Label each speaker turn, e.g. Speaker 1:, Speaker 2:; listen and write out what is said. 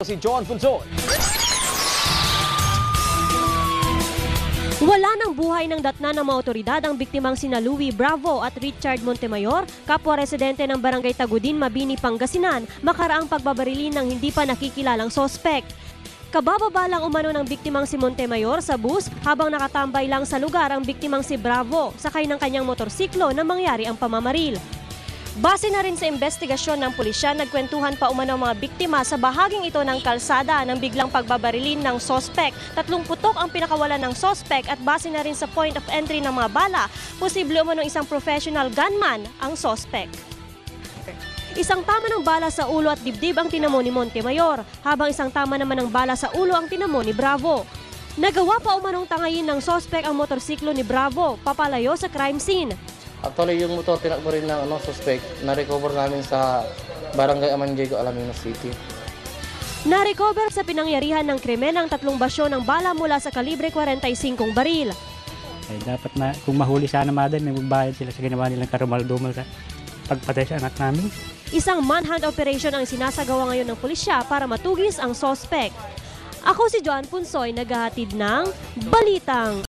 Speaker 1: Si John Punson.
Speaker 2: Wala ng buhay ng datna ng mga otoridad ang biktimang sina Louie Bravo at Richard Montemayor, kapwa residente ng Barangay Tagudin, Mabini, Pangasinan, makaraang pagbabarilin ng hindi pa nakikilalang sospek. Kabababa lang umano ng biktimang si Montemayor sa bus habang nakatambay lang sa lugar ang biktimang si Bravo, sakay ng kanyang motorsiklo na mangyari ang pamamaril. Base na rin sa investigasyon ng pulisya, nagkwentuhan pa umano ang mga biktima sa bahaging ito ng kalsada ng biglang pagbabarilin ng sospek. 30 putok ang pinakawalan ng sospek at base na rin sa point of entry ng mga bala, posible umano isang professional gunman ang sospek. Isang tama ng bala sa ulo at dibdib ang tinamo ni Montemayor, habang isang tama naman ng bala sa ulo ang tinamo ni Bravo. Nagawa pa umanong tangayin ng sospek ang motorsiklo ni Bravo, papalayo sa crime scene.
Speaker 3: Actually, yung motor tinakbo rin ng suspect, na-recover namin sa Barangay Amandiego, Alaminos City.
Speaker 2: Na-recover sa pinangyarihan ng krimen ang 3 basyo ng bala mula sa kalibre 45 baril.
Speaker 4: Ay, dapat na, kung mahuli sana madam, may magbayad sila sa ginawa nilang karumal-dumal sa pagpatay sa anak namin.
Speaker 2: Isang manhunt operation ang sinasagawa ngayon ng pulisya para matugis ang sospek. Ako si Joan Punsoy, naghahatid ng Balitang